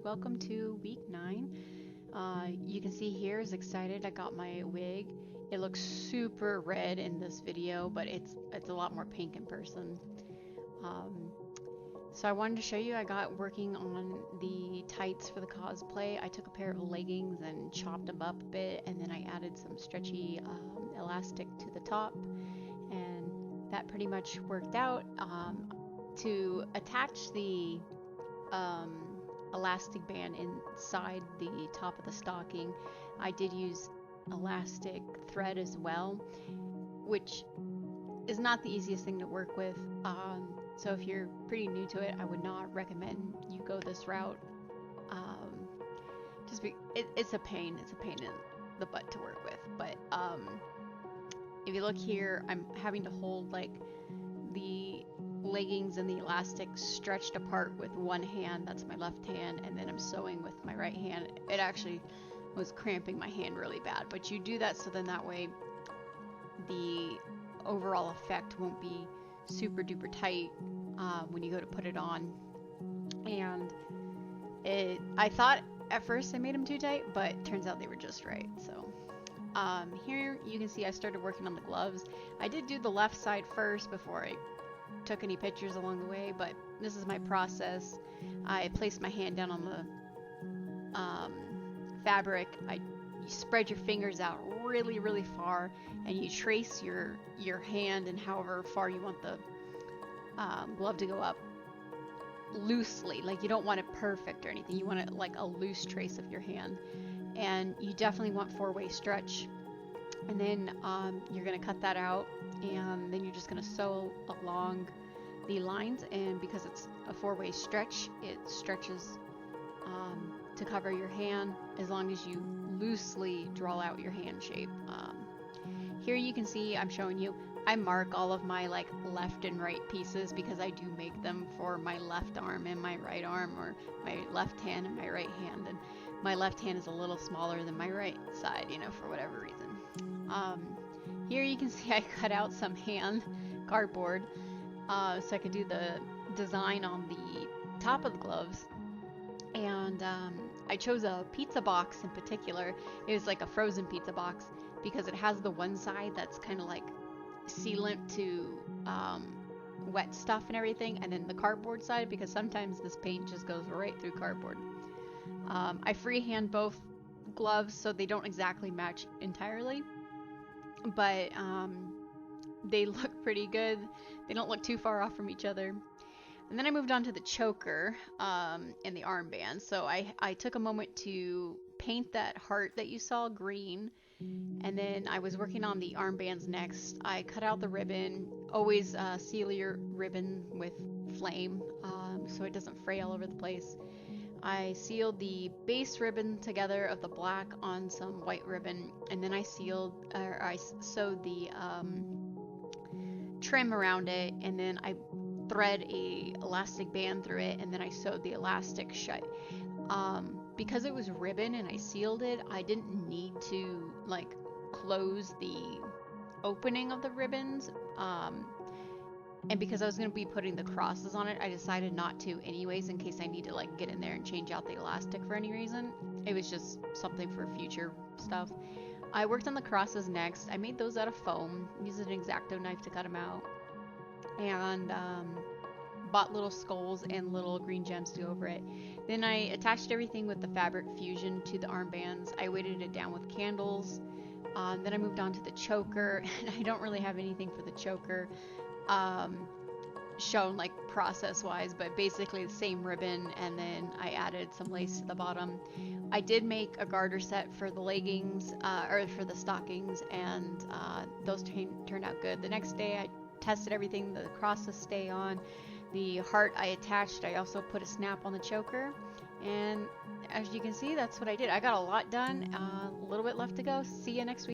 welcome to week 9. You can see here is excited. I got my wig. It looks super red in this video, but it's a lot more pink in person. So I wanted to show you, I got working on the tights for the cosplay. I took a pair of leggings and chopped them up a bit, and then I added some stretchy elastic to the top, and that pretty much worked out. To attach the elastic band inside the top of the stocking, I did use elastic thread as well, which is not the easiest thing to work with. So if you're pretty new to it, I would not recommend you go this route. It's a pain. It's a pain in the butt to work with. But if you look here, I'm having to hold like the leggings and the elastic stretched apart with one hand. That's my left hand, and then I'm sewing with my right hand. It actually was cramping my hand really bad, but you do that so then that way the overall effect won't be super duper tight when you go to put it on. And I thought at first I made them too tight, but it turns out they were just right. So here you can see I started working on the gloves. I did do the left side first before I took any pictures along the way, but this is my process. I placed my hand down on the fabric. You spread your fingers out really far, and you trace your hand and however far you want the glove to go up loosely. Like, you don't want it perfect or anything. You want it like a loose trace of your hand, and you definitely want 4-way stretch. And then you're gonna cut that out, and then you're just gonna sew along the lines, and because it's a 4-way stretch, it stretches to cover your hand as long as you loosely draw out your hand shape. Here you can see I'm showing you, I mark all of my like left and right pieces because I do make them for my left arm and my right arm, or my left hand and my right hand, and my left hand is a little smaller than my right side, you know, for whatever reason. Here you can see I cut out some hand cardboard so I could do the design on the top of the gloves. And I chose a pizza box in particular. It was like a frozen pizza box because it has the one side that's kind of like sealant to wet stuff and everything, and then the cardboard side, because sometimes this paint just goes right through cardboard. I freehand both gloves so they don't exactly match entirely, but they look pretty good. They don't look too far off from each other. And then I moved on to the choker and the armband. So I took a moment to paint that heart that you saw green, and then I was working on the armbands next. I cut out the ribbon. Always seal your ribbon with flame so it doesn't fray all over the place. I sealed the base ribbon together of the black on some white ribbon, and then I sewed the trim around it, and then I thread a elastic band through it, and then I sewed the elastic shut. Because it was ribbon and I sealed it, I didn't need to like close the opening of the ribbons. And because I was going to be putting the crosses on it, I decided not to anyways, in case I need to like get in there and change out the elastic for any reason. It was just something for future stuff. I worked on the crosses next. I made those out of foam, used an X-Acto knife to cut them out, and bought little skulls and little green gems to go over it. Then I attached everything with the fabric fusion to the armbands. I weighted it down with candles. Then I moved on to the choker, and I don't really have anything for the choker shown like process wise, but basically the same ribbon, and then I added some lace to the bottom. I did make a garter set for the leggings or for the stockings, and those turned out good. The next day I tested everything, the crosses stay on. The heart I attached. I also put a snap on the choker, and as you can see, that's what I did. I got a lot done, a little bit left to go. See you next week.